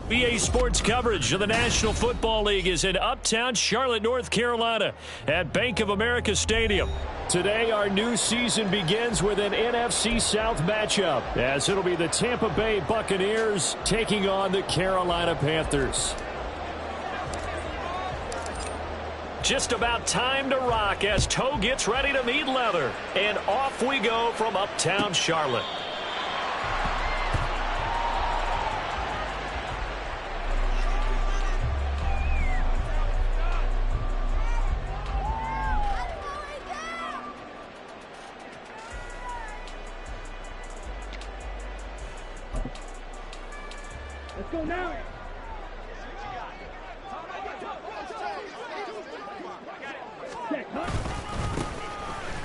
BA Sports coverage of the National Football League is in uptown Charlotte, North Carolina at Bank of America Stadium. Today, our new season begins with an NFC South matchup, as it'll be the Tampa Bay Buccaneers taking on the Carolina Panthers. Just about time to rock as toe gets ready to meet leather. And off we go from uptown Charlotte. Let's go now.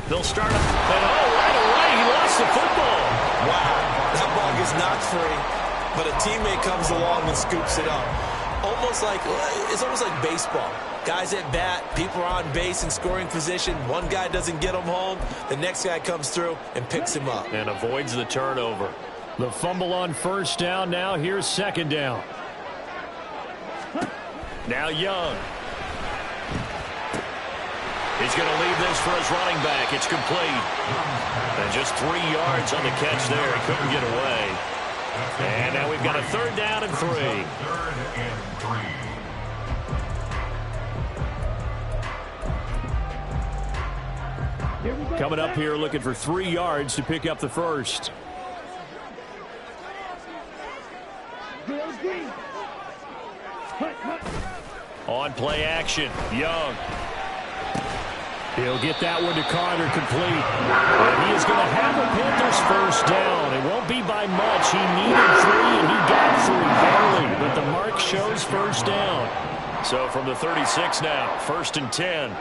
They'll start up, and right away, he lost the football. Wow, that ball gets knocked free, but a teammate comes along and scoops it up. It's almost like baseball. Guys at bat, people are on base in scoring position. One guy doesn't get him home, the next guy comes through and picks him up. And avoids the turnover. The fumble on first down. Now here's second down. Now Young. He's going to leave this for his running back. It's complete. And just 3 yards on the catch there. He couldn't get away. And now we've got a third down and 3. Coming up here looking for 3 yards to pick up the first. On play action, Young. He'll get that one to Carter, complete. And he is going to have the Panthers first down. It won't be by much. He needed 3, and he got 3 barely. But the mark shows first down. So from the 36 now, 1st and 10.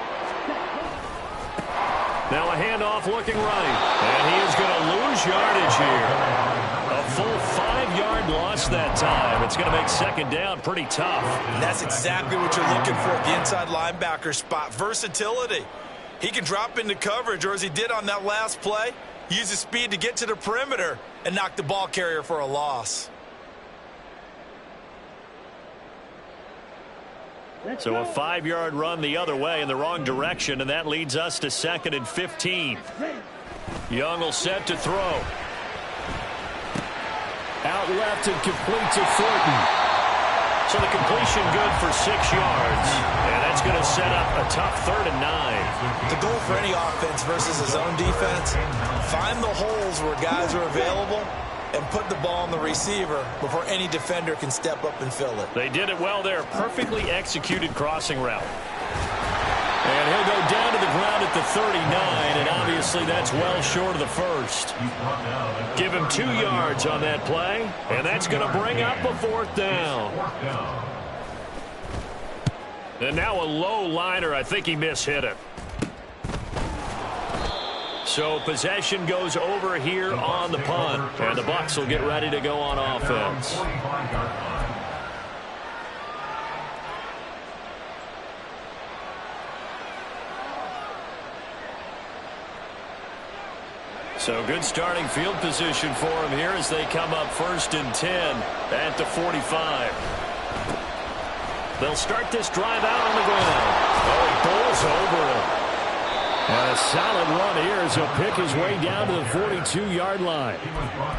Now a handoff looking right. And he is going to lose yardage here. A full 5-yard loss that time. It's going to make second down pretty tough. And that's exactly what you're looking for at the inside linebacker spot. Versatility. He can drop into coverage, or as he did on that last play, use his speed to get to the perimeter and knock the ball carrier for a loss. So a 5-yard run the other way in the wrong direction, and that leads us to 2nd and 15. Young will set to throw. Out left and complete to Thornton. So the completion good for 6 yards. And that's going to set up a tough 3rd and 9. The goal for any offense versus his own defense, find the holes where guys are available and put the ball on the receiver before any defender can step up and fill it. They did it well there. Perfectly executed crossing route. And he'll go down to the ground at the 39, and obviously that's well short of the first. Give him 2 yards on that play, and that's going to bring up a 4th down. And now a low liner. I think he mishit it. So possession goes over here on the punt, and the Bucs will get ready to go on offense. So good starting field position for him here as they come up 1st and 10 at the 45. They'll start this drive out on the ground. Oh, he bowls over him. And a solid run here as he'll pick his way down to the 42-yard line.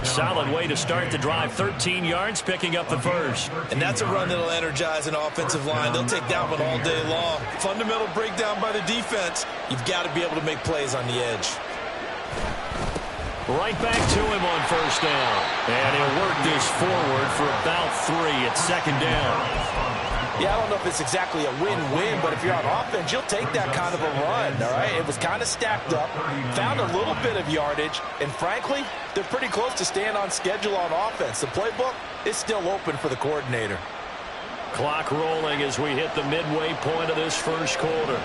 Solid way to start the drive. 13 yards, picking up the first. And that's a run that'll energize an offensive line. They'll take that one all day long. Fundamental breakdown by the defense. You've got to be able to make plays on the edge. Right back to him on first down. And he'll work this forward for about 3 at 2nd down. Yeah, I don't know if it's exactly a win-win, but if you're on offense, you'll take that kind of a run, all right? It was kind of stacked up, found a little bit of yardage, and frankly, they're pretty close to staying on schedule on offense. The playbook is still open for the coordinator. Clock rolling as we hit the midway point of this first quarter.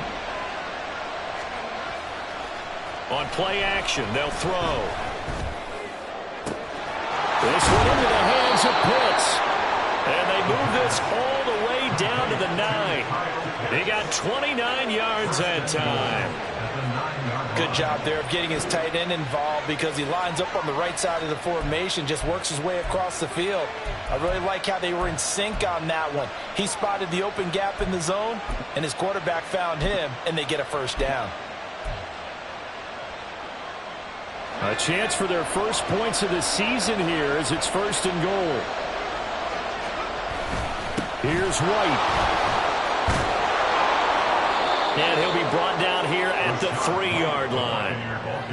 On play action, they'll throw. This one into the hands of Pitts. And they move this all the way down to the 9. He got 29 yards that time. Good job there of getting his tight end involved because he lines up on the right side of the formation, just works his way across the field. I really like how they were in sync on that one. He spotted the open gap in the zone, and his quarterback found him, and they get a first down. A chance for their first points of the season here as it's 1st and goal. Here's White. And he'll be brought down here at the 3-yard line.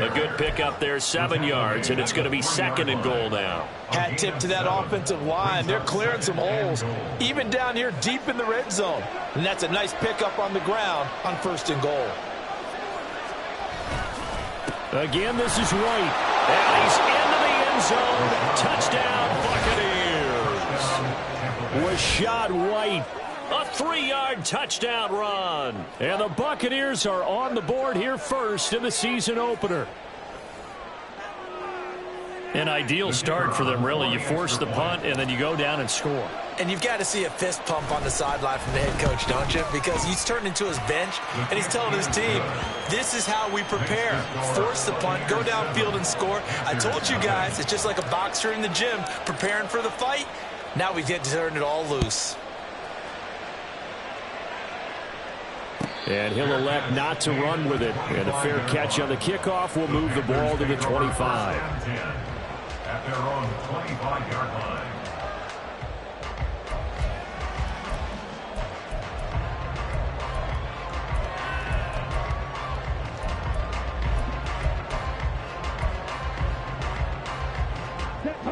A good pickup there, 7 yards, and it's going to be 2nd and goal now. Hat tip to that offensive line. They're clearing some holes, even down here deep in the red zone. And that's a nice pickup on the ground on 1st and goal. Again, this is White. And he's into the end zone. Touchdown, Buccaneers. Rashad White. A 3-yard touchdown run. And the Buccaneers are on the board here first in the season opener. An ideal start for them, really. You force the punt, and then you go down and score. And you've got to see a fist pump on the sideline from the head coach, don't you? Because he's turned into his bench, and he's telling his team, this is how we prepare. Force the punt, go downfield and score. I told you guys, it's just like a boxer in the gym preparing for the fight. Now we get to turn it all loose. And he'll elect not to run with it. And a fair catch on the kickoff will move the ball to the 25. At their own 25-yard line.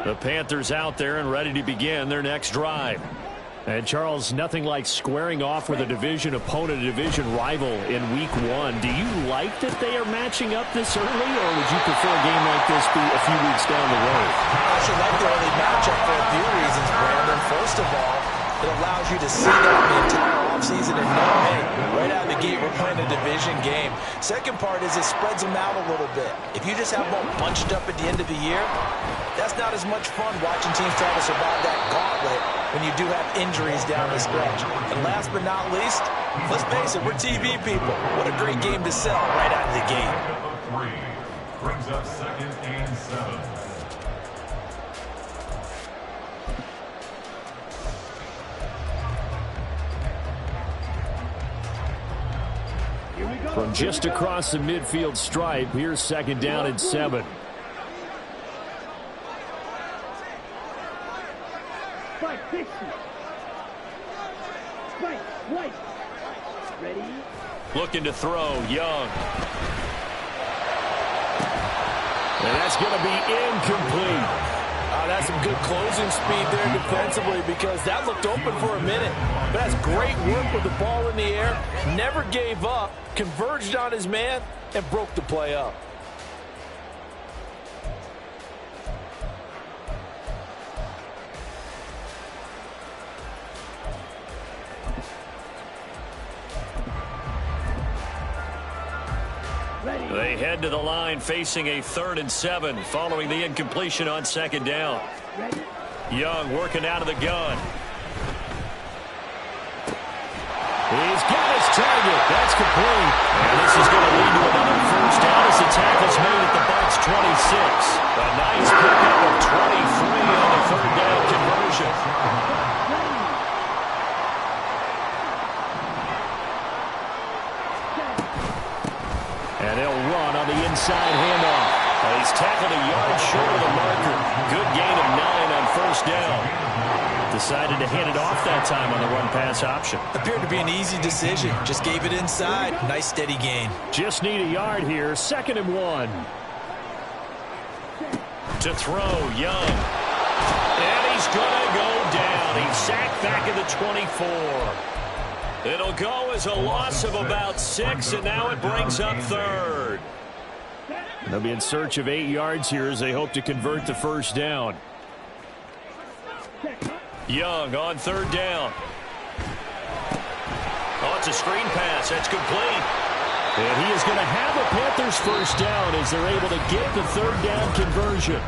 The Panthers out there and ready to begin their next drive. And, Charles, nothing like squaring off with a division opponent, a division rival in Week 1. Do you like that they are matching up this early, or would you prefer a game like this be a few weeks down the road? I should like the early matchup for a few reasons, Brandon. First of all, it allows you to see that the entire offseason and know, hey, right out of the gate, we're playing a division game. Second part is it spreads them out a little bit. If you just have them bunched up at the end of the year, that's not as much fun watching teams try to survive that gauntlet when you do have injuries down the stretch. And last but not least, let's face it, we're TV people. What a great game to sell right out of the gate. Brings up 2nd and 7. From just across the midfield stripe, here's 2nd down and 7. Looking to throw, Young. And that's going to be incomplete. That's some good closing speed there defensively because that looked open for a minute. But that's great work with the ball in the air. Never gave up, converged on his man, and broke the play up. They head to the line facing a 3rd and 7 following the incompletion on 2nd down. Young working out of the gun. He's got his target. That's complete. And this is going to lead to another first down as the tackle's made at the Bucs 26. A nice pickup of 23 on the 3rd down conversion. And they'll run on the inside handoff. And he's tackled a yard short of the marker. Good gain of 9 on 1st down. Decided to hand it off that time on the run-pass option. Appeared to be an easy decision. Just gave it inside. Nice steady gain. Just need a yard here. 2nd and 1. To throw, Young. And he's going to go down. down. He's sacked back at the 24. It'll go as a loss of about 6, and now it brings up third. They'll be in search of 8 yards here as they hope to convert the first down. Young on third down. Oh, it's a screen pass. That's complete. And he is going to have a Panthers first down as they're able to get the third down conversion.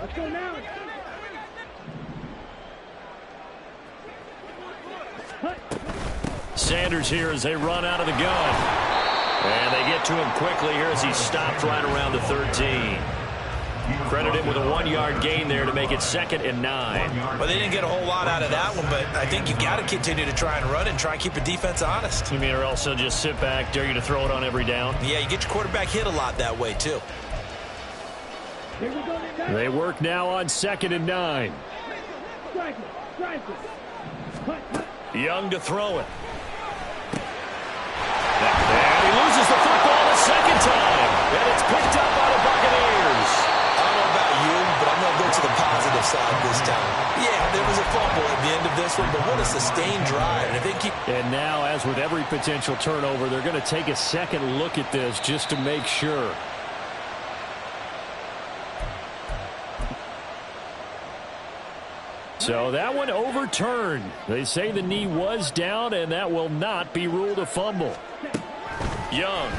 Let's go now. Sanders here as they run out of the gun. And they get to him quickly here as he stopped right around the 13. Credit him with a 1-yard gain there to make it 2nd and 9. Well, they didn't get a whole lot out of that one, but I think you've got to continue to try and run and try and keep the defense honest. You mean, or else they'll just sit back, dare you to throw it on every down? Yeah, you get your quarterback hit a lot that way, too. They work now on 2nd and 9. Young to throw it. And he loses the football a second time. And it's picked up by the Buccaneers. I don't know about you, but I'm going to go to the positive side this time. Yeah, there was a fumble at the end of this one, but what a sustained drive. And if they keep... And now, as with every potential turnover, they're going to take a second look at this just to make sure. So that one overturned. They say the knee was down, and that will not be ruled a fumble. Young.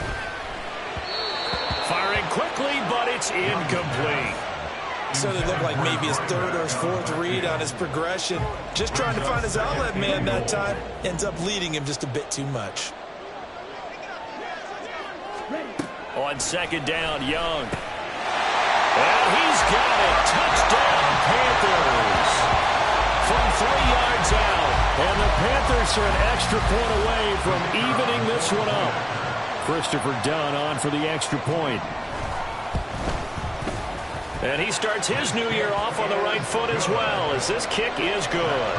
Firing quickly, but it's incomplete. So they look like maybe his third or his fourth read on his progression. Just trying to find his outlet man that time. Ends up leading him just a bit too much. On 2nd down, Young. And he's got it. Touchdown, Panthers. From 3 yards out. And the Panthers are an extra point away from evening this one up. Christopher Dunn on for the extra point. And he starts his new year off on the right foot as well, as this kick is good.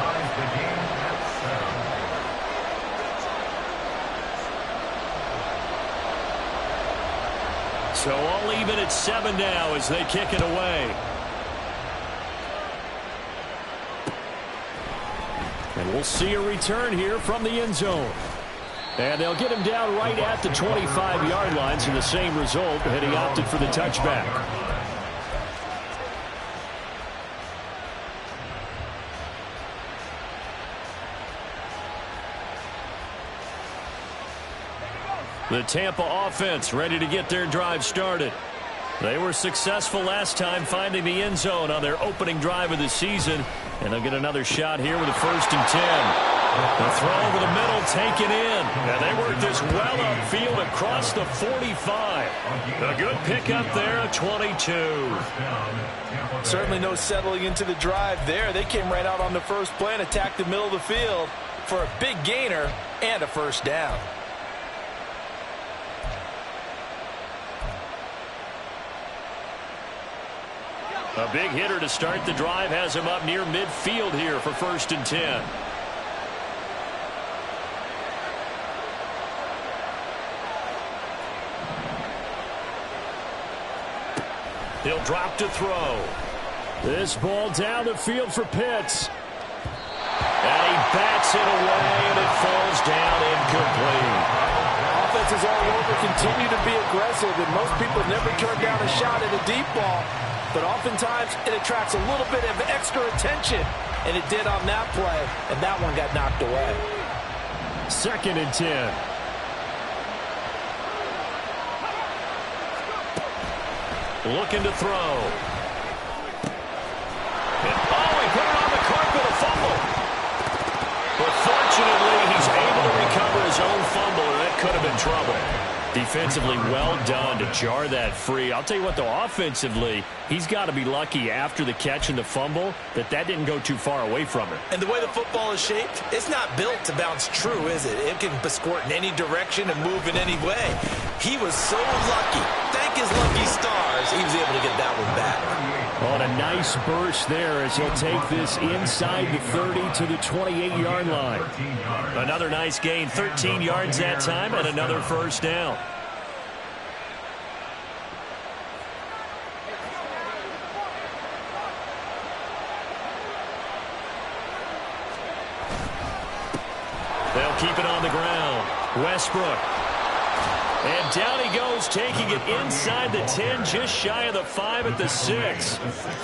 So all even at 7 now as they kick it away. And we'll see a return here from the end zone. And they'll get him down right at the 25-yard line, so the same result, had he opted for the touchback. The Tampa offense ready to get their drive started. They were successful last time finding the end zone on their opening drive of the season. And they'll get another shot here with a 1st and 10. The throw over the middle taken in. And they work this well upfield across the 45. A good pickup there at 22. Certainly no settling into the drive there. They came right out on the first play and attacked the middle of the field for a big gainer and a first down. A big hitter to start the drive has him up near midfield here for 1st and 10. He'll drop to throw. This ball down the field for Pitts. And he bats it away, and it falls down incomplete. Offenses all over continue to be aggressive, and most people never turn down a shot at a deep ball. But oftentimes, it attracts a little bit of extra attention. And it did on that play, and that one got knocked away. 2nd and 10. Looking to throw. And, he put it on the carpet, a fumble. But fortunately, he's able to recover his own fumble, and that could have been trouble. Defensively well done to jar that free. I'll tell you what, though, offensively, he's got to be lucky after the catch and the fumble that didn't go too far away from him. And the way the football is shaped, it's not built to bounce true, is it? It can squirt in any direction and move in any way. He was so lucky. Thank his lucky stars, he was able to get that one back. On a nice burst there as he'll take this inside the 30 to the 28-yard line. Another nice gain, 13 yards that time, and another first down. They'll keep it on the ground. Westbrook. And down he goes, taking it inside the 10, just shy of the 5 at the 6.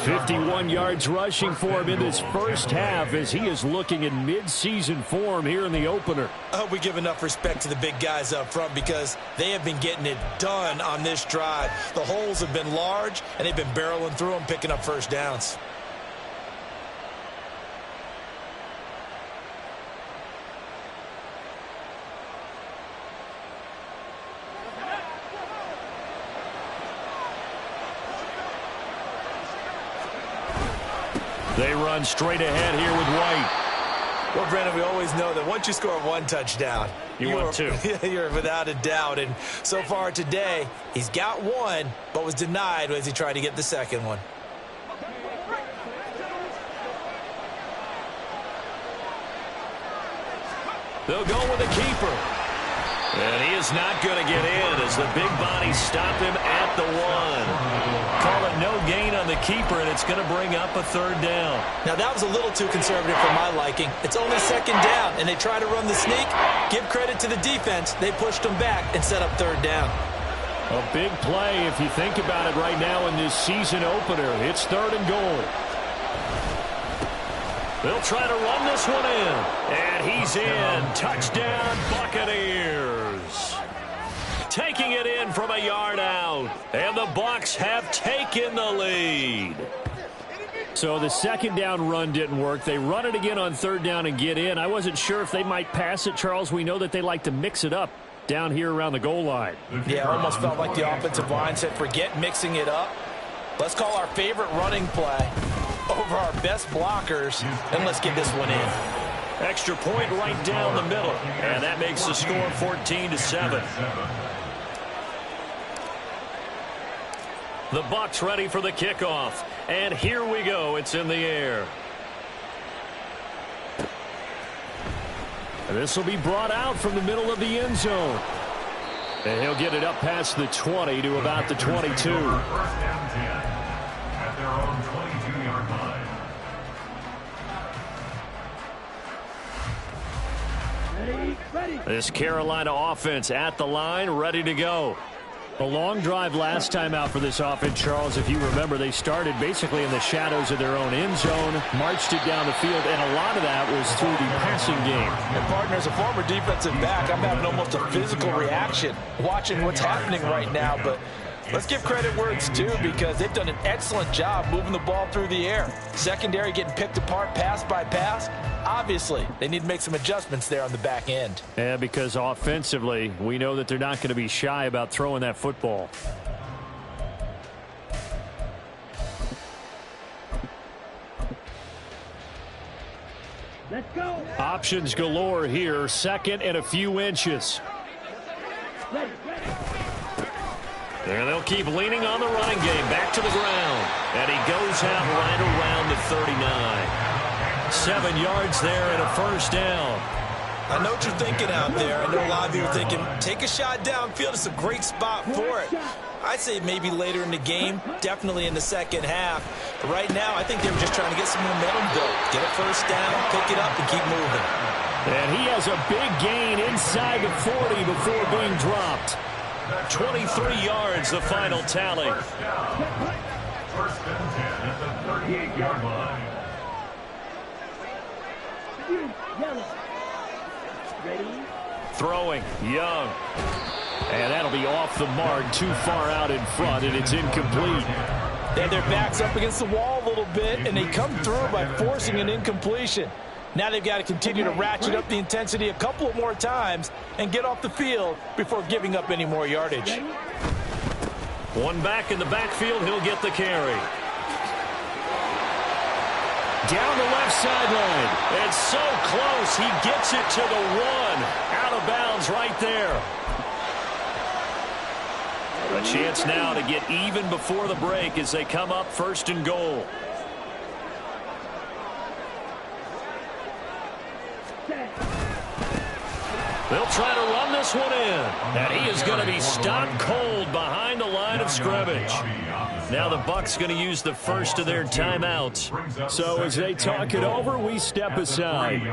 51 yards rushing for him in this first half as he is looking in mid-season form here in the opener. I hope we give enough respect to the big guys up front because they have been getting it done on this drive. The holes have been large, and they've been barreling through them, picking up first downs. They run straight ahead here with White. Well, Brandon, we always know that once you score one touchdown, you want two. You're without a doubt. And so far today, he's got one, but was denied as he tried to get the second one. They'll go with a keeper. And he is not going to get in as the big body stopped him at the 1. Call it no gain on the keeper, and it's going to bring up a third down. Now, that was a little too conservative for my liking. It's only second down, and they try to run the sneak. Give credit to the defense. They pushed them back and set up third down. A big play if you think about it right now in this season opener. It's 3rd and goal. They'll try to run this one in. And he's in. Touchdown, Buccaneers. Taking it in from a yard out. And the Bucs have taken the lead. So the second down run didn't work. They run it again on 3rd down and get in. I wasn't sure if they might pass it, Charles. We know that they like to mix it up down here around the goal line. Yeah, almost felt like the offensive line said, forget mixing it up. Let's call our favorite running play over our best blockers, and let's get this one in. Extra point right down the middle, and that makes the score 14-7. The Bucs ready for the kickoff, and here we go. It's in the air. And this will be brought out from the middle of the end zone. And he'll get it up past the 20 to about the 22. First down 10 at their own 22-yard line. This Carolina offense at the line, ready to go. A long drive last time out for this offense, Charles. If you remember, they started basically in the shadows of their own end zone, marched it down the field, and a lot of that was through the passing game. And, partner, as a former defensive back, I'm having almost a physical reaction watching what's happening right now. But let's give credit where it's due because they've done an excellent job moving the ball through the air. Secondary getting picked apart pass by pass. Obviously, they need to make some adjustments there on the back end. Yeah, because offensively, we know that they're not going to be shy about throwing that football. Let's go. Options galore here, 2nd and a few inches. There they'll keep leaning on the running game. Back to the ground. And he goes out right around the 39. 7 yards there and a first down. I know what you're thinking out there. I know a lot of you are thinking, take a shot downfield. It's a great spot for it. I'd say maybe later in the game, definitely in the second half. But right now, I think they were just trying to get some momentum built. Get a first down, pick it up, and keep moving. And he has a big gain inside the 40 before being dropped. 23 yards, the final tally. First and 10 at the 38-yard line. Throwing, Young. And that'll be off the mark, too far out in front, and it's incomplete. They had their backs up against the wall a little bit, and they come through by forcing an incompletion. Now they've got to continue to ratchet up the intensity a couple of more times and get off the field before giving up any more yardage. One back in the backfield, he'll get the carry. Down the left sideline. It's so close, he gets it to the 1. Out of bounds right there. A chance now to get even before the break as they come up 1st and goal. They'll try to run this one in. And he is going to be stopped cold behind the line of scrimmage. Now the Bucs going to use the first of their timeouts. So as they talk it over, we step aside.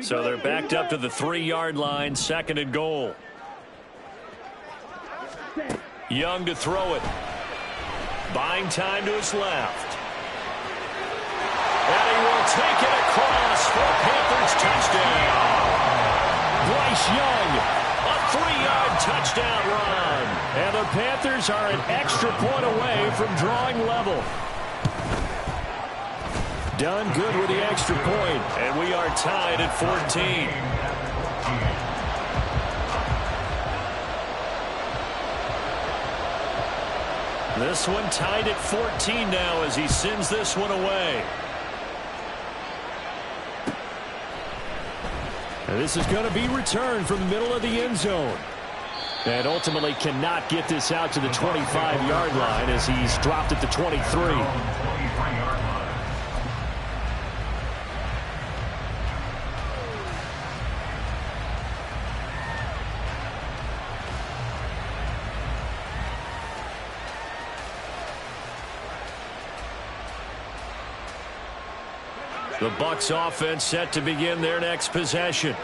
So they're backed up to the 3-yard line, 2nd and goal. Young to throw it. Buying time to his left. And he will take it across for a Panthers touchdown. Bryce Young, A 3-yard touchdown run. and the Panthers are an extra point away from drawing level. Done good with the extra point. And we are tied at 14. This one tied at 14 now as he sends this one away. And this is going to be returned from the middle of the end zone. And ultimately cannot get this out to the 25-yard line as he's dropped at the 23. The Bucs offense set to begin their next possession.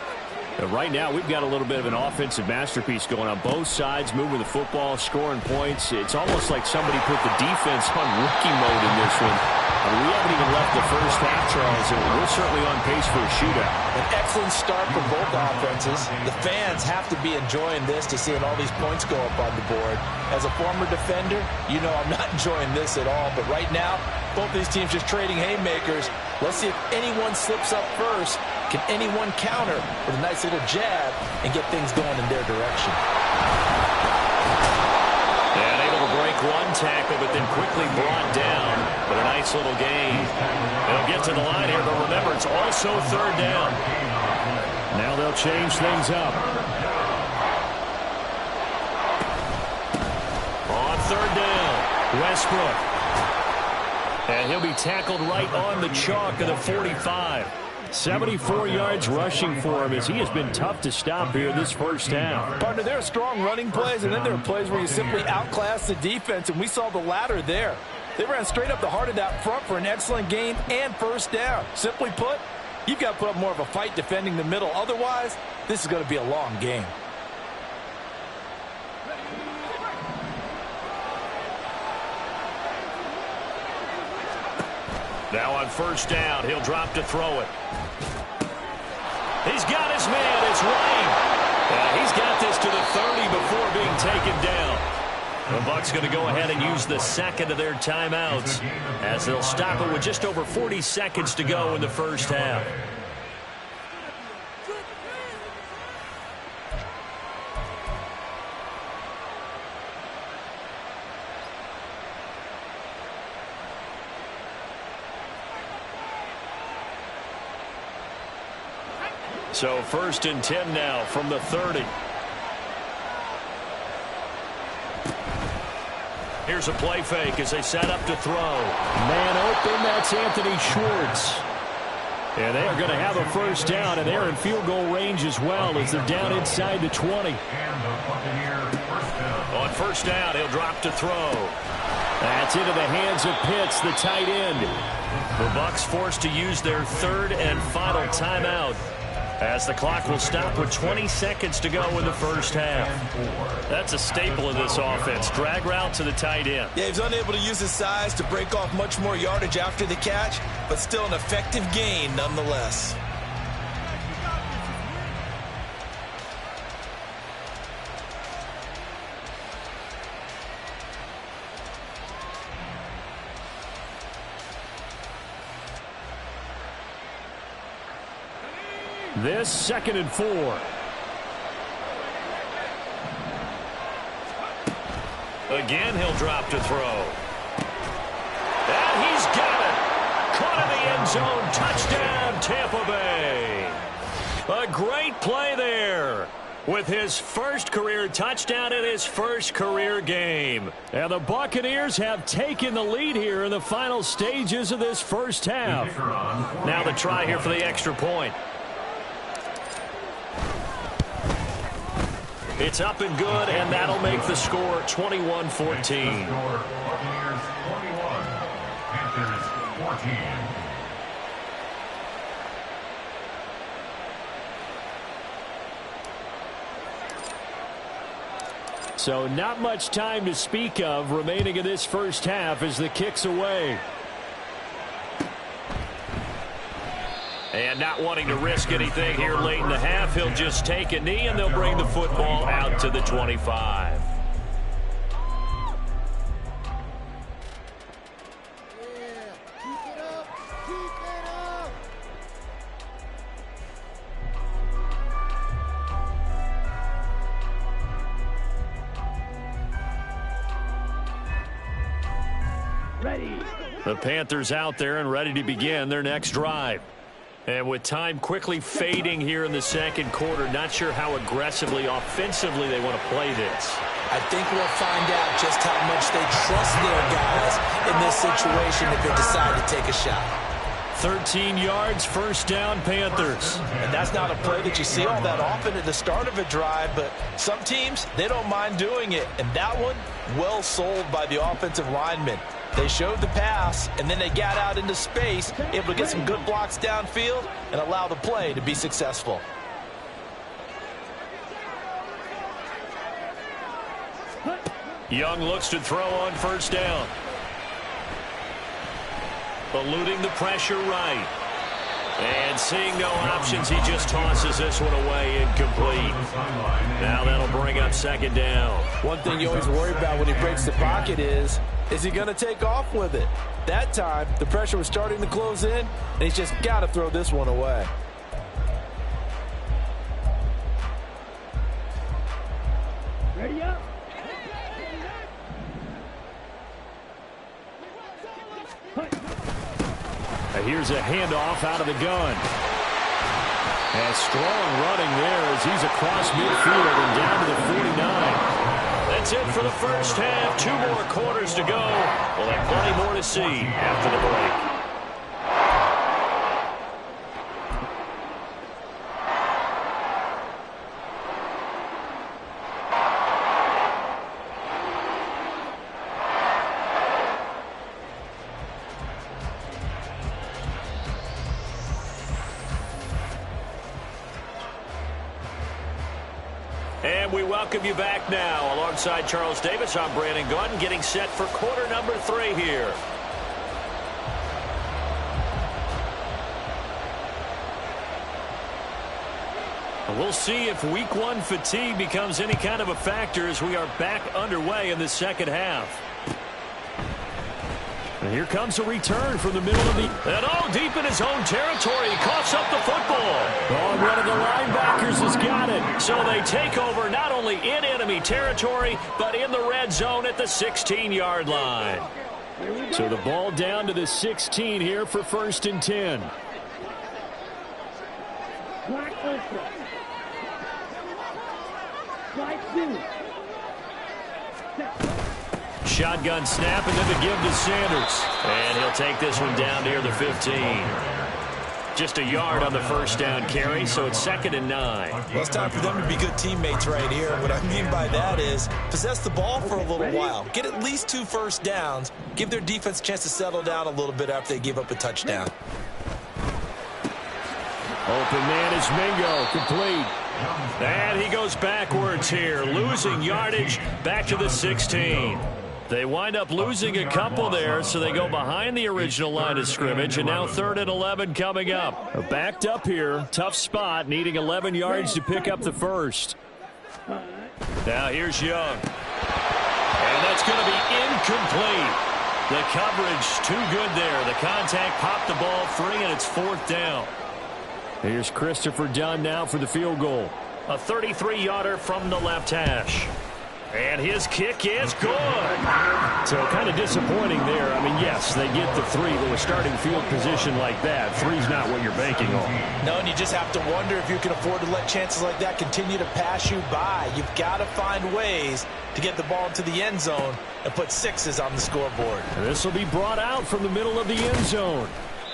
Right now, we've got a little bit of an offensive masterpiece going on. Both sides moving the football, scoring points. It's almost like somebody put the defense on rookie mode in this one. We haven't even left the first half, Charles, and we're certainly on pace for a shootout. An excellent start for both offenses. The fans have to be enjoying this to seeing all these points go up on the board. As a former defender, you know I'm not enjoying this at all. But right now, both these teams just trading haymakers. Let's see if anyone slips up first. Can anyone counter with a nice little jab and get things going in their direction? And able to break one tackle, but then quickly brought down. But a nice little gain. They'll get to the line here, but remember, it's also 3rd down. Now they'll change things up. On 3rd down, Westbrook. And he'll be tackled right on the chalk of the 45. 74 yards rushing for him as he has been tough to stop here this first half. Partner, there are strong running plays, and then there are plays where you simply outclass the defense, and we saw the latter there. They ran straight up the heart of that front for an excellent gain and first down. Simply put, you've got to put up more of a fight defending the middle. Otherwise, this is going to be a long game. Now on 1st down, he'll drop to throw it. He's got his man. It's Wayne. And he's got this to the 30 before being taken down. The Bucs going to go ahead and use the 2nd of their timeouts as they'll stop it with just over 40 seconds to go in the first half. So 1st and 10 now from the 30. Here's a play fake as they set up to throw. Man open, that's Anthony Schwartz. And they are going to have a first down, and they're in field goal range as well as they're down inside the 20. On 1st down, he'll drop to throw. That's into the hands of Pitts, the tight end. The Bucs forced to use their 3rd and final timeout as the clock will stop with 20 seconds to go in the first half. That's a staple of this offense. Drag route to the tight end. Yeah, he's unable to use his size to break off much more yardage after the catch, but still an effective gain nonetheless. This 2nd and 4. Again, he'll drop to throw. and he's got it. Caught in the end zone. Touchdown, Tampa Bay. A great play there with his first career touchdown in his first career game. And the Buccaneers have taken the lead here in the final stages of this first half. Now the try here for the extra point. It's up and good, and that'll make the score 21-14. Buccaneers 21, Panthers 14. So not much time to speak of remaining in this first half as the kick's away. And not wanting to risk anything here late in the half, he'll just take a knee, and they'll bring the football out to the 25. The Panthers out there and ready to begin their next drive. And with time quickly fading here in the second quarter, not sure how aggressively, offensively they want to play this. I think we'll find out just how much they trust their guys in this situation if they decide to take a shot. 13 yards, first down, Panthers. And that's not a play that you see all that often at the start of a drive, but some teams, they don't mind doing it. And that one, well sold by the offensive linemen. They showed the pass, and then they got out into space, able to get some good blocks downfield and allow the play to be successful. Young looks to throw on first down. Eluding the pressure right. And seeing no options, he just tosses this one away, incomplete. Now that'll bring up second down. One thing you always worry about when he breaks the pocket is he going to take off with it? That time, the pressure was starting to close in, and he's just got to throw this one away. Ready up. Here's a handoff out of the gun. And strong running there as he's across midfield and down to the 49. That's it for the first half. 2 more quarters to go. We'll have plenty more to see after the break. And we welcome you back now. Alongside Charles Davis, I'm Brandon Gaudin, getting set for quarter number 3 here. We'll see if week 1 fatigue becomes any kind of a factor as we are back underway in the second half. And here comes a return from the middle of the... And all deep in his own territory, he coughs up the football. Oh, one of the linebackers has got it. So they take over not only in enemy territory, but in the red zone at the 16-yard line. So the ball down to the 16 here for 1st and 10. Black ultra. Slide 2. Shotgun snap, and then the give to Sanders. And he'll take this one down near the 15. Just a yard on the first down carry, so it's 2nd and 9. Well, it's time for them to be good teammates right here. What I mean by that is possess the ball for a little while. Get at least 2 first downs. Give their defense a chance to settle down a little bit after they give up a touchdown. Open man is Mingo, complete. And he goes backwards here, losing yardage back to the 16. They wind up losing a couple there, so they go behind the original line of scrimmage, and now 3rd and 11 coming up. Backed up here, tough spot, needing 11 yards to pick up the first. Now here's Young. And that's going to be incomplete. The coverage too good there. The contact popped the ball free, and it's 4th down. Here's Christopher Dunn now for the field goal. A 33-yarder from the left hash. And his kick is good. So kind of disappointing there. I mean, yes, they get the 3, but with starting field position like that, 3's not what you're banking on. No, and you just have to wonder if you can afford to let chances like that continue to pass you by. You've got to find ways to get the ball into the end zone and put 6s on the scoreboard. This will be brought out from the middle of the end zone.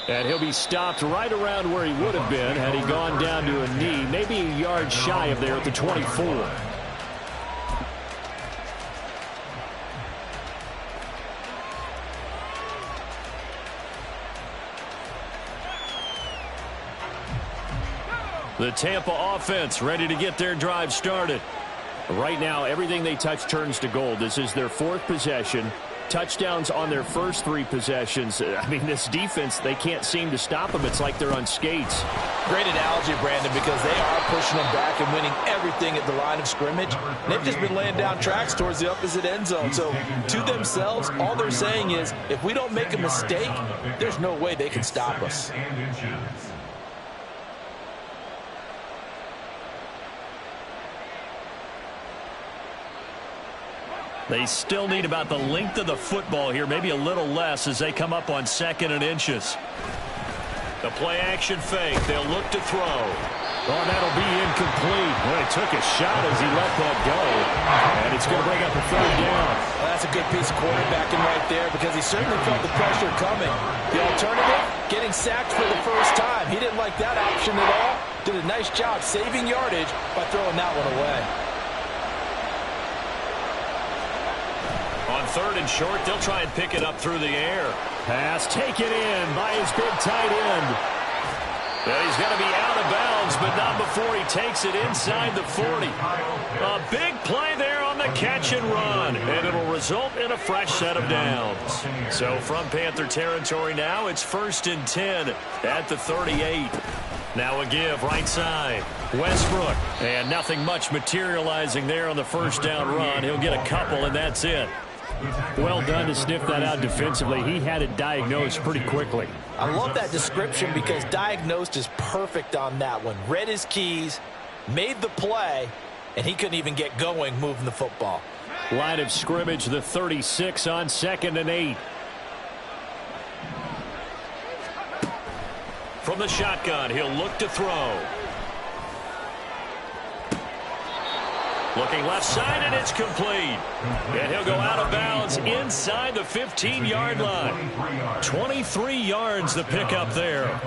And he'll be stopped right around where he would have been had he gone down to a knee, maybe a yard shy of there at the 24. The Tampa offense ready to get their drive started. Right now, everything they touch turns to gold. This is their 4th possession. Touchdowns on their first 3 possessions. I mean, this defense, they can't seem to stop them. It's like they're on skates. Great analogy, Brandon, because they are pushing them back and winning everything at the line of scrimmage. They've just been laying down tracks towards the opposite end zone. So, to themselves, all they're saying is, if we don't make a mistake, there's no way they can stop us. They still need about the length of the football here, maybe a little less as they come up on 2nd and inches. The play-action fake. They'll look to throw. Oh, that'll be incomplete. Well, he took a shot as he let that go. And it's going to bring up a 3rd down. Well, that's a good piece of quarterbacking right there because he certainly felt the pressure coming. The alternative, getting sacked for the first time. He didn't like that option at all. Did a nice job saving yardage by throwing that one away. On 3rd and short, they'll try and pick it up through the air. Pass taken in by his big tight end. Yeah, he's going to be out of bounds, but not before he takes it inside the 40. A big play there on the catch and run, and it'll result in a fresh set of downs. So from Panther territory now, it's 1st and 10 at the 38. Now a give right side. Westbrook. And nothing much materializing there on the first down run. He'll get a couple, and that's it. Well done to sniff that out defensively. He had it diagnosed pretty quickly. I love that description because diagnosed is perfect on that one. Read his keys, made the play, and he couldn't even get going moving the football. Line of scrimmage, the 36 on 2nd and 8. From the shotgun, he'll look to throw. Looking left side, and it's complete. And he'll go out of bounds inside the 15-yard line. 23 yards the pickup there.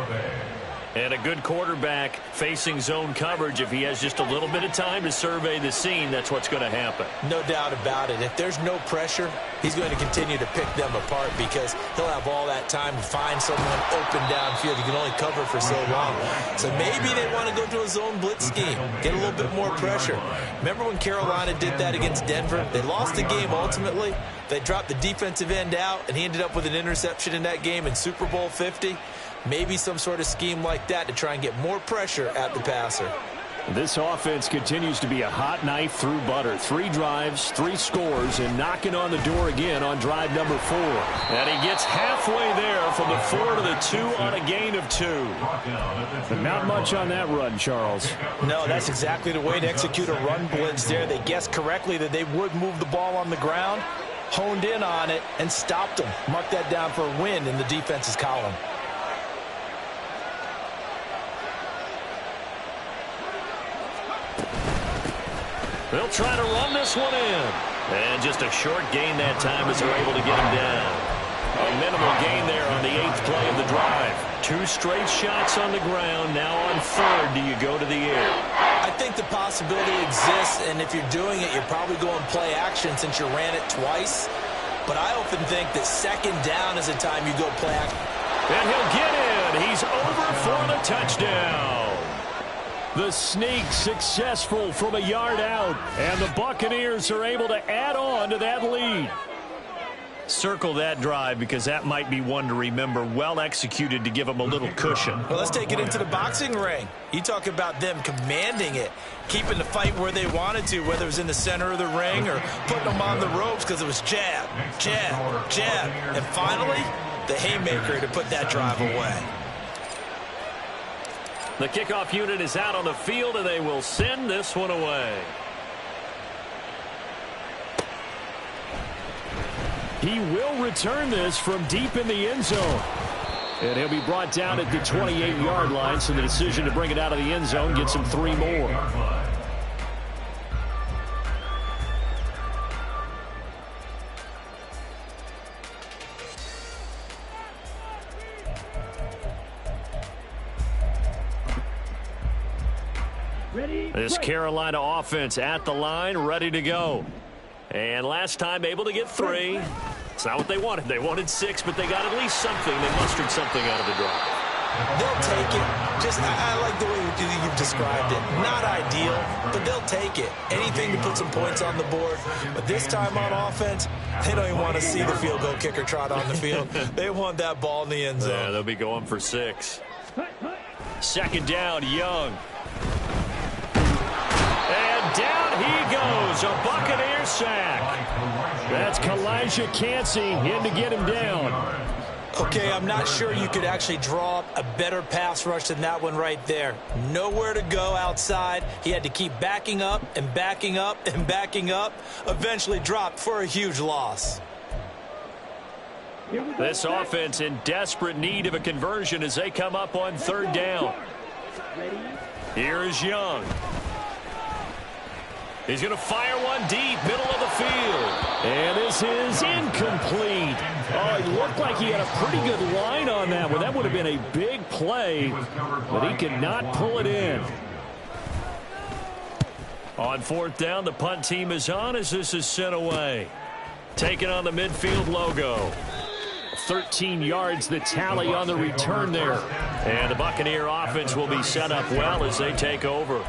And a good quarterback facing zone coverage. If he has just a little bit of time to survey the scene, that's what's going to happen. No doubt about it. If there's no pressure, he's going to continue to pick them apart because he'll have all that time to find someone open downfield. He can only cover for so long. So maybe they want to go to a zone blitz scheme, get a little bit more pressure. Remember when Carolina did that against Denver? They lost the game ultimately. They dropped the defensive end out, and he ended up with an interception in that game in Super Bowl 50. Maybe some sort of scheme like that to try and get more pressure at the passer. This offense continues to be a hot knife through butter. 3 drives, 3 scores, and knocking on the door again on drive number 4. And he gets halfway there from the 4 to the 2 on a gain of 2. But not much on that run, Charles. No, that's exactly the way to execute a run blitz there. They guessed correctly that they would move the ball on the ground, honed in on it, and stopped them. Mark that down for a win in the defense's column. They'll try to run this one in. And just a short gain that time as they're able to get him down. A minimal gain there on the 8th play of the drive. 2 straight shots on the ground. Now on 3rd, do you go to the air? I think the possibility exists, and if you're doing it, you're probably going play action since you ran it twice. But I often think that 2nd down is the time you go play action. And he'll get in. He's over for the touchdown. The sneak successful from a yard out, and the Buccaneers are able to add on to that lead. Circle that drive because that might be one to remember. Well executed to give them a little cushion. Well, let's take it into the boxing ring. You talk about them commanding it, keeping the fight where they wanted to, whether it was in the center of the ring or putting them on the ropes because it was jab, jab, jab. And finally, the haymaker to put that drive away. The kickoff unit is out on the field, and they will send this one away. He will return this from deep in the end zone. And he'll be brought down at the 28-yard line, so the decision to bring it out of the end zone gets him 3 more. This Carolina offense at the line, ready to go. And last time able to get 3. It's not what they wanted. They wanted 6, but they got at least something. They mustered something out of the drive. They'll take it. I like the way you've described it. Not ideal, but they'll take it. Anything to put some points on the board. But this time on offense, they don't even want to see the field goal kicker trot on the field. They want that ball in the end zone. Yeah, they'll be going for 6. Second down, Young. And down he goes. A Buccaneer sack. That's Kalijah Cansey in to get him down. Okay, I'm not sure you could actually draw up a better pass rush than that one right there. Nowhere to go outside. He had to keep backing up and backing up and backing up. Eventually dropped for a huge loss. This offense in desperate need of a conversion as they come up on 3rd down. Here is Young. He's going to fire one deep, middle of the field. And this is incomplete. Oh, it looked like he had a pretty good line on that one. That would have been a big play, but he could not pull it in. On 4th down, the punt team is on as this is sent away. Taking on the midfield logo. 13 yards, the tally on the return there. And the Buccaneer offense will be set up well as they take over.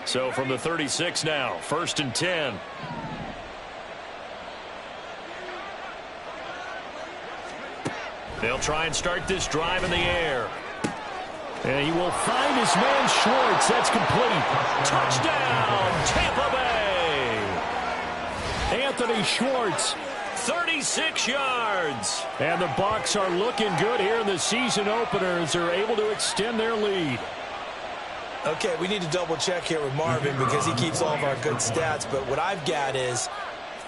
So from the 36 now, 1st and 10. They'll try and start this drive in the air. And he will find his man Schwartz. That's complete. Touchdown, Tampa Bay. Anthony Schwartz. 36 yards. And the Bucs are looking good here in the season opener as they're able to extend their lead. Okay, we need to double check here with Marvin because he keeps all of our good stats. But what I've got is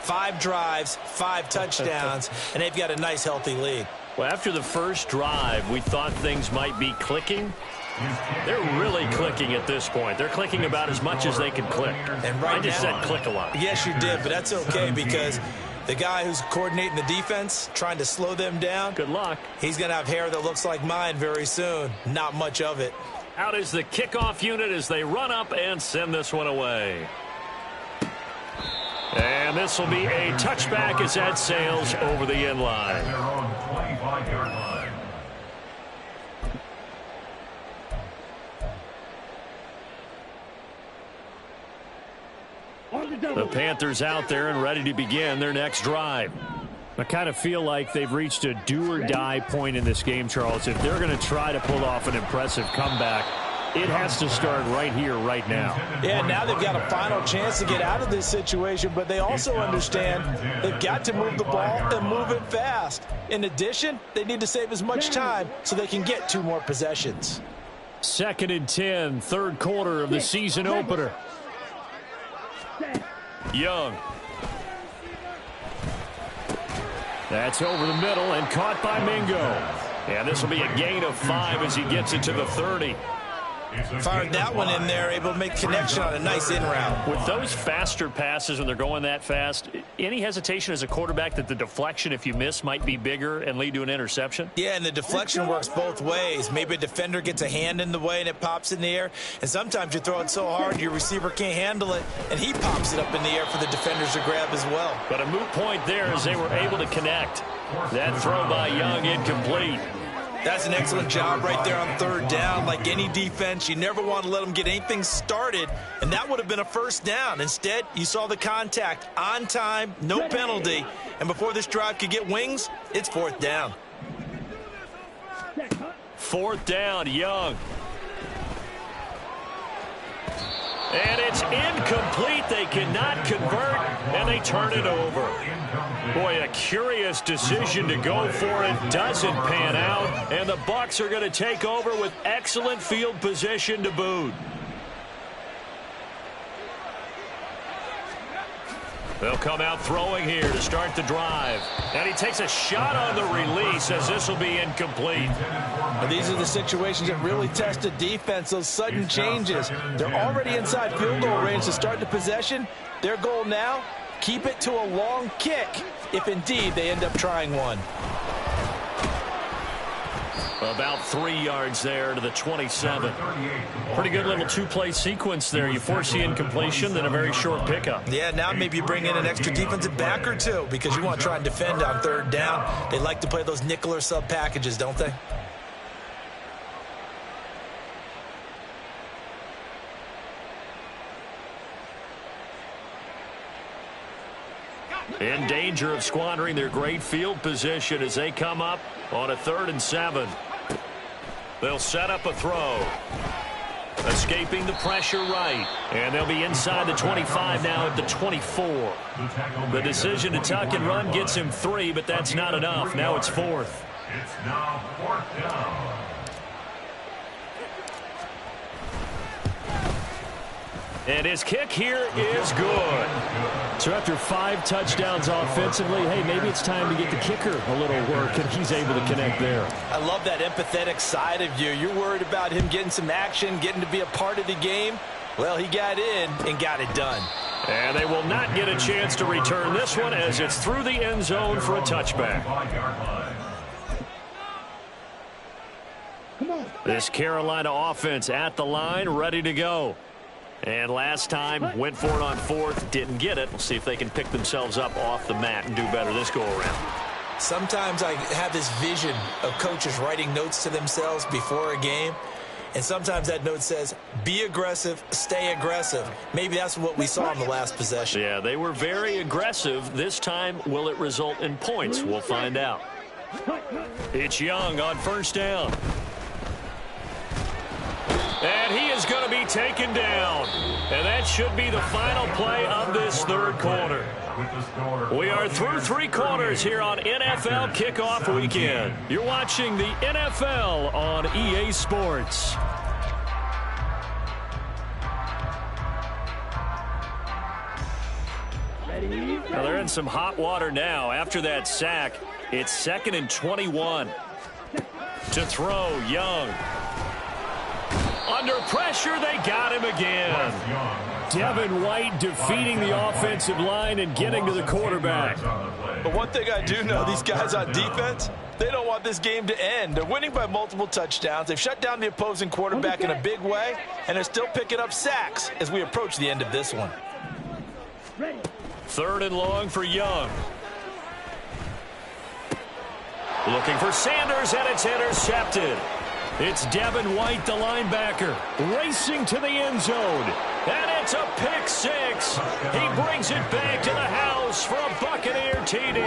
5 drives, 5 touchdowns, and they've got a nice, healthy lead. Well, after the first drive, we thought things might be clicking. They're really clicking at this point. They're clicking about as much as they can click. And right I just now, said click a lot. Yes, you did, but that's okay because the guy who's coordinating the defense, trying to slow them down, good luck. He's going to have hair that looks like mine very soon. Not much of it. Out is the kickoff unit as they run up and send this one away. And this will be a touchback as that sails over the end line. They're on the 25-yard line. The Panthers out there and ready to begin their next drive. I kind of feel like they've reached a do-or-die point in this game, Charles. If they're going to try to pull off an impressive comeback, it has to start right here, right now. Yeah, now they've got a final chance to get out of this situation, but they also understand they've got to move the ball and move it fast. In addition, they need to save as much time so they can get 2 more possessions. 2nd and 10, 3rd quarter of the season opener. Young. That's over the middle and caught by Mingo. And this will be a gain of 5 as he gets it to the 30. Fired that one in there, able to make connection on a nice in route. With those faster passes when they're going that fast, any hesitation as a quarterback that the deflection, if you miss, might be bigger and lead to an interception? Yeah, and the deflection works both ways. Maybe a defender gets a hand in the way and it pops in the air. And sometimes you throw it so hard your receiver can't handle it, and he pops it up in the air for the defenders to grab as well. But a moot point there as they were able to connect. That throw by Young incomplete. That's an excellent job right there on 3rd down. Like any defense, you never want to let them get anything started, and that would have been a 1st down. Instead, you saw the contact on time, no penalty, and before this drive could get wings, it's 4th down. 4th down, Young. And it's incomplete. They cannot convert, and they turn it over. Boy, a curious decision to go for it. Doesn't pan out, and the Bucs are going to take over with excellent field position to boot. They'll come out throwing here to start the drive. And he takes a shot on the release as this will be incomplete. Now, these are the situations that really test a defense, those sudden changes. They're already inside field goal range to start the possession. Their goal now, keep it to a long kick if indeed they end up trying one. About 3 yards there to the 27. Pretty good little two-play sequence there. You force the incompletion, then a very short pickup. Yeah, now maybe you bring in an extra defensive back or two because you want to try and defend on third down. They like to play those nickel or sub packages, don't they? In danger of squandering their great field position as they come up on a 3rd and 7. They'll set up a throw. Escaping the pressure right. And they'll be inside the 25 now at the 24. The decision to tuck and run gets him 3, but that's not enough. Now it's 4th. It's now 4th down. And his kick here is good. So after 5 touchdowns offensively, hey, maybe it's time to get the kicker a little work, and he's able to connect there. I love that empathetic side of you. You're worried about him getting some action, getting to be a part of the game. Well, he got in and got it done. And they will not get a chance to return this one as it's through the end zone for a touchback. This Carolina offense at the line, ready to go. And last time, went for it on 4th, didn't get it. We'll see if they can pick themselves up off the mat and do better this go-around. Sometimes I have this vision of coaches writing notes to themselves before a game, and sometimes that note says, be aggressive, stay aggressive. Maybe that's what we saw in the last possession. Yeah, they were very aggressive. This time, will it result in points? We'll find out. It's Young on 1st down. And he is going to be taken down. And that should be the final play of this 3rd quarter. We are through 3 quarters here on NFL Kickoff Weekend. You're watching the NFL on EA Sports. Now they're in some hot water now. After that sack, it's 2nd and 21. To throw, Young. Under pressure, they got him again. Devin White defeating the offensive line and getting to the quarterback. But one thing I do know, these guys on defense, they don't want this game to end. They're winning by multiple touchdowns. They've shut down the opposing quarterback in a big way, and they're still picking up sacks as we approach the end of this one. 3rd and long for Young. Looking for Sanders, and it's intercepted. It's Devin White, the linebacker, racing to the end zone. And it's a pick 6. He brings it back to the house for a Buccaneer TD.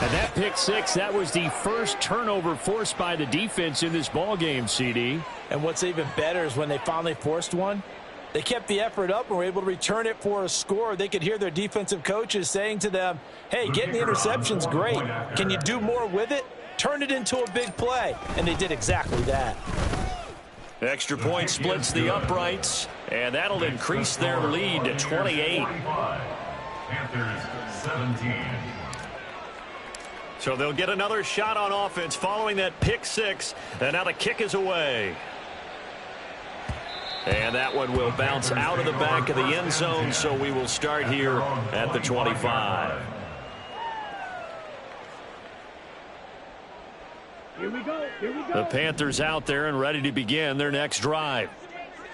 And that pick 6, that was the first turnover forced by the defense in this ballgame, CD. And what's even better is when they finally forced one, they kept the effort up and were able to return it for a score. They could hear their defensive coaches saying to them, hey, getting the interception's great. Can you do more with it? Turn it into a big play. And they did exactly that. Extra point splits the uprights, and that'll increase their lead to 28. Panthers 17. So they'll get another shot on offense following that pick 6, and now the kick is away. And that one will bounce out of the back of the end zone, so we will start here at the 25. Here we go. The Panthers out there and ready to begin their next drive.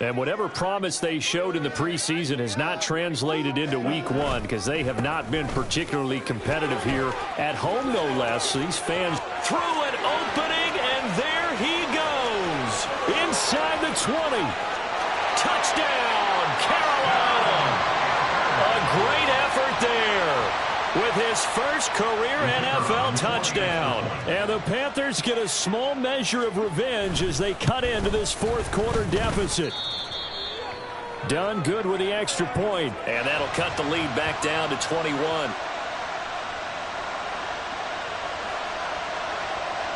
And whatever promise they showed in the preseason has not translated into week 1 because they have not been particularly competitive here at home, no less. So these fans through an opening, and there he goes. inside the 20. Touchdown, Carolina. A great effort there with his first career NFL touchdown. And the Panthers get a small measure of revenge as they cut into this 4th quarter deficit. Done good with the extra point. And that'll cut the lead back down to 21.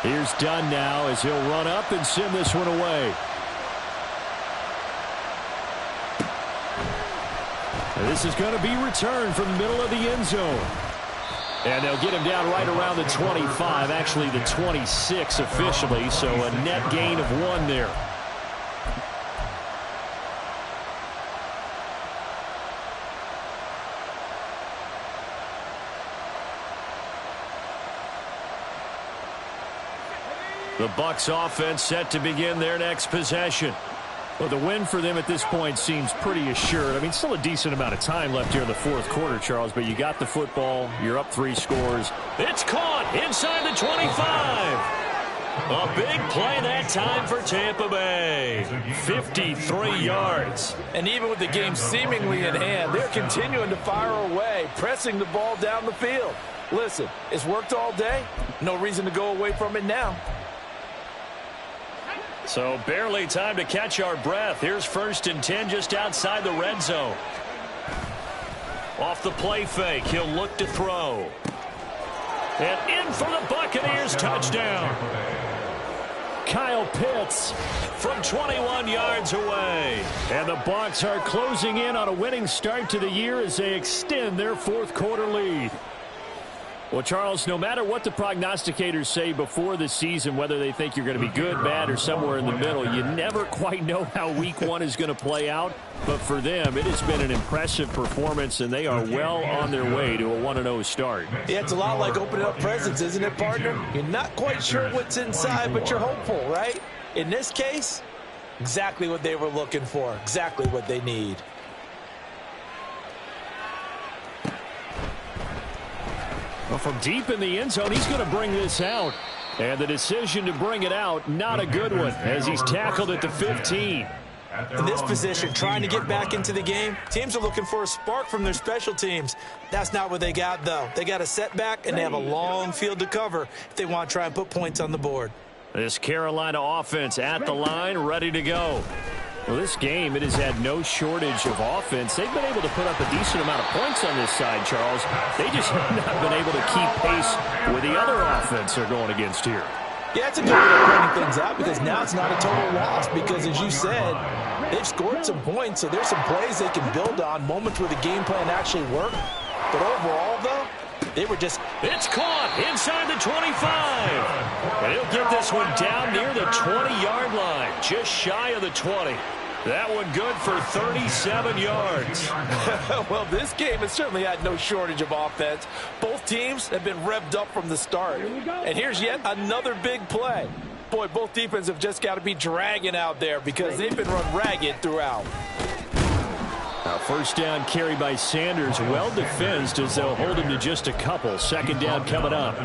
Here's Dunn now as he'll run up and send this one away. This is going to be returned from the middle of the end zone. And they'll get him down right around the 25, actually the 26 officially, so a net gain of 1 there. The Bucs offense set to begin their next possession. Well, the win for them at this point seems pretty assured. I mean, still a decent amount of time left here in the fourth quarter, Charles, but you got the football. You're up 3 scores. It's caught inside the 25. A big play that time for Tampa Bay. 53 yards. And even with the game seemingly in hand, they're continuing to fire away, pressing the ball down the field. Listen, it's worked all day. No reason to go away from it now. So barely time to catch our breath. Here's 1st and 10 just outside the red zone. Off the play fake, he'll look to throw. And in for the Buccaneers touchdown. Kyle Pitts from 21 yards away. And the Bucs are closing in on a winning start to the year as they extend their fourth quarter lead. Well, Charles, no matter what the prognosticators say before the season, whether they think you're going to be good, bad, or somewhere in the middle, you never quite know how week 1 is going to play out. But for them, it has been an impressive performance, and they are well on their way to a 1-0 start. Yeah, it's a lot like opening up presents, isn't it, partner? You're not quite sure what's inside, but you're hopeful, right? In this case, exactly what they were looking for, exactly what they need. Well, from deep in the end zone, he's going to bring this out. And the decision to bring it out, not a good one, as he's tackled at the 15. In this position, trying to get back into the game, teams are looking for a spark from their special teams. That's not what they got, though. They got a setback, and they have a long field to cover if they want to try and put points on the board. This Carolina offense at the line, ready to go. Well, this game, it has had no shortage of offense. They've been able to put up a decent amount of points on this side, Charles. They just have not been able to keep pace with the other offense they're going against here. Yeah, it's a good way of pointing things out because now it's not a total loss because, as you said, they've scored some points, so there's some plays they can build on, moments where the game plan actually worked. But overall, though, they were just... It's caught inside the 25. And he'll get this one down near the 20-yard line, just shy of the 20. That one good for 37 yards. Well, this game has certainly had no shortage of offense. Both teams have been revved up from the start. And here's yet another big play. Boy, both defenses have just got to be dragging out there because they've been run ragged throughout. Now, 1st down carry by Sanders, well defensed as they'll hold him to just a couple. 2nd down coming up.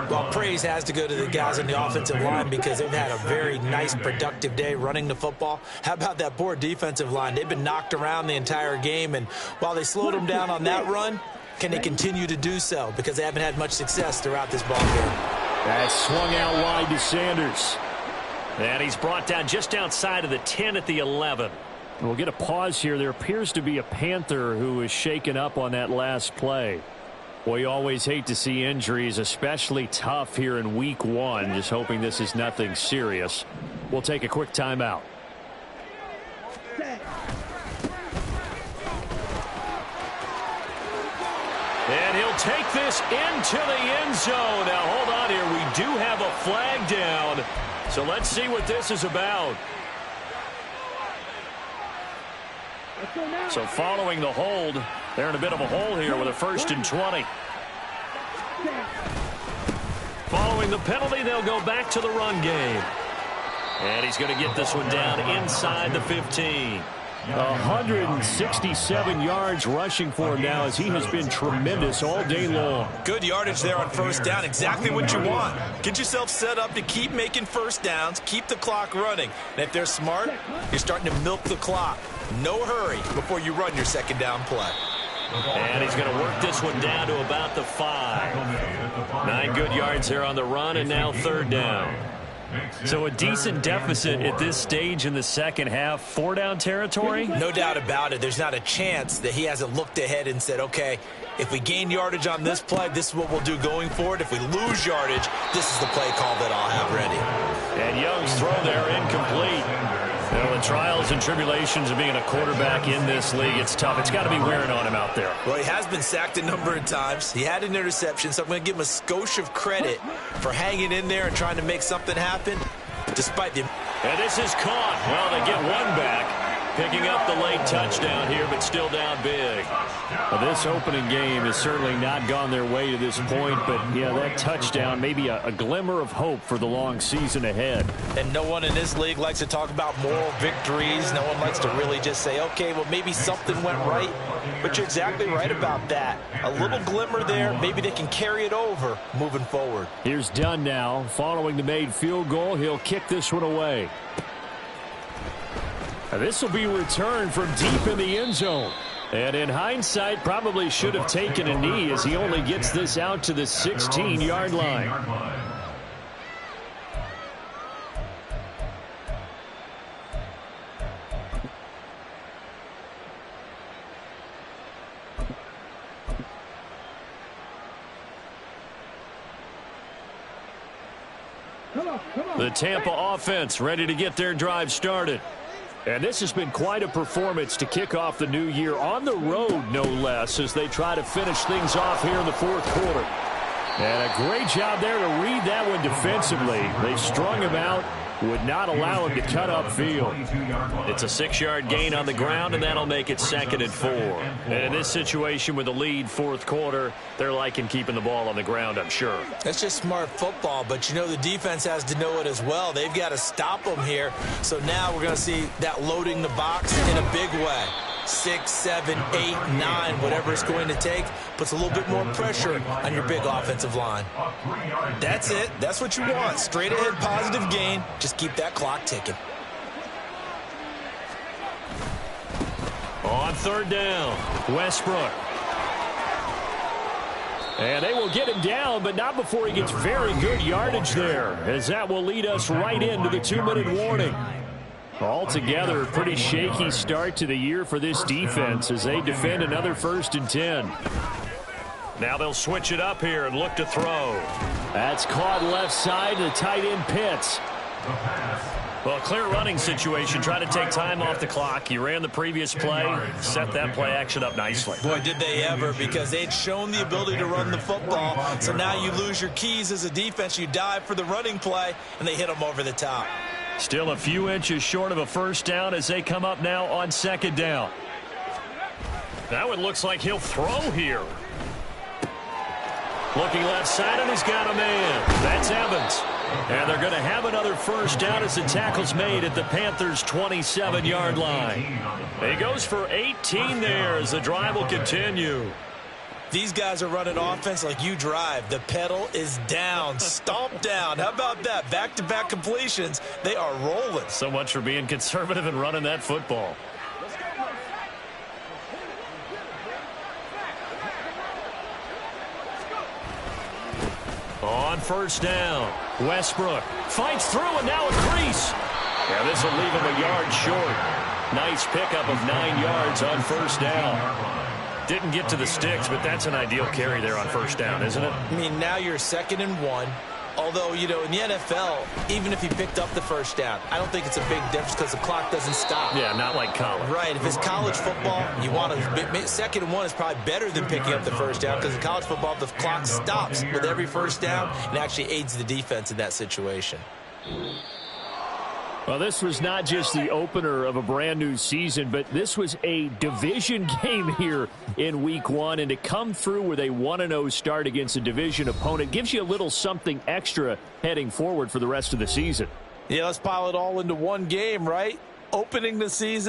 Well, praise has to go to the guys on the offensive line because they've had a very nice, productive day running the football. How about that poor defensive line? They've been knocked around the entire game, and while they slowed them down on that run, can they continue to do so? Because they haven't had much success throughout this ball game. That's swung out wide to Sanders. And he's brought down just outside of the 10 at the 11. We'll get a pause here. There appears to be a Panther who was shaken up on that last play. Well, you always hate to see injuries, especially tough here in week 1. Just hoping this is nothing serious. We'll take a quick timeout. And he'll take this into the end zone. Now, hold on here. We do have a flag down. So let's see what this is about. So following the hold, they're in a bit of a hole here with a 1st and 20. Following the penalty, they'll go back to the run game. And he's going to get this one down inside the 15. 167 yards rushing for him now as he has been tremendous all day long. Good yardage there on 1st down. Exactly what you want. Get yourself set up to keep making 1st downs, keep the clock running. And if they're smart, you're starting to milk the clock. No hurry before you run your 2nd down play. And he's going to work this one down to about the 5. 9 good yards there on the run, and now 3rd down. So a decent deficit at this stage in the second half. 4-down territory? No doubt about it. There's not a chance that he hasn't looked ahead and said, okay, if we gain yardage on this play, this is what we'll do going forward. If we lose yardage, this is the play call that I'll have ready. And Young's throw there incomplete. You know, the trials and tribulations of being a quarterback in this league, it's tough. It's got to be wearing on him out there. Well, he has been sacked a number of times. He had an interception, so I'm going to give him a skosh of credit for hanging in there and trying to make something happen despite the... And this is caught. Well, they get one back. Picking up the late touchdown here, but still down big. Well, this opening game has certainly not gone their way to this point, but, yeah, that touchdown, maybe a glimmer of hope for the long season ahead. And no one in this league likes to talk about moral victories. No one likes to really just say, okay, well, maybe something went right. But you're exactly right about that. A little glimmer there. Maybe they can carry it over moving forward. Here's Dunn now. Following the made field goal, he'll kick this one away. This will be returned from deep in the end zone. And in hindsight, probably should have taken a knee as he only gets this out to the 16-yard line. The Tampa offense ready to get their drive started. And this has been quite a performance to kick off the new year on the road, no less, as they try to finish things off here in the fourth quarter. And a great job there to read that one defensively. They strung him out, would not allow him to cut upfield. It's a 6-yard gain on the ground, and that'll make it 2nd and 4. And in this situation with the lead fourth quarter, they're liking keeping the ball on the ground, I'm sure. That's just smart football, but you know the defense has to know it as well. They've got to stop them here. So now we're going to see that loading the box in a big way. 6, 7, 8, 9, whatever it's going to take, puts a little bit more pressure on your big offensive line. That's it. That's what you want. Straight ahead positive gain. Just keep that clock ticking. On 3rd down, Westbrook. And they will get him down, but not before he gets very good yardage there, as that will lead us right into the 2-minute warning. Altogether, a pretty shaky start to the year for this defense as they defend another 1st and 10. Now they'll switch it up here and look to throw. That's caught left side. The tight end Pitts. Well, clear running situation. Try to take time off the clock. You ran the previous play, set that play action up nicely. Boy, did they ever, because they'd shown the ability to run the football. So now you lose your keys as a defense. You dive for the running play, and they hit them over the top. Still a few inches short of a 1st down as they come up now on 2nd down. That one looks like he'll throw here. Looking left side, and he's got a man. That's Evans. And they're going to have another 1st down as the tackle's made at the Panthers' 27-yard line. He goes for 18 there as the drive will continue. These guys are running offense like you drive. The pedal is down, stomp down. How about that? Back-to-back completions. They are rolling. So much for being conservative and running that football. On 1st down, Westbrook fights through, and now a crease. Yeah, this will leave him a yard short. Nice pickup of 9 yards on 1st down. Didn't get to the sticks, but that's an ideal carry there on 1st down, isn't it? I mean, now you're 2nd and 1. Although, you know, in the NFL, even if he picked up the 1st down, I don't think it's a big difference because the clock doesn't stop. Yeah, not like college. Right. If it's college football, you want to 2nd and 1 is probably better than picking up the 1st down because in college football, the clock stops with every 1st down and actually aids the defense in that situation. Well, this was not just the opener of a brand new season, but this was a division game here in week 1. And to come through with a 1-0 start against a division opponent gives you a little something extra heading forward for the rest of the season. Yeah, let's pile it all into one game, right? Opening the season.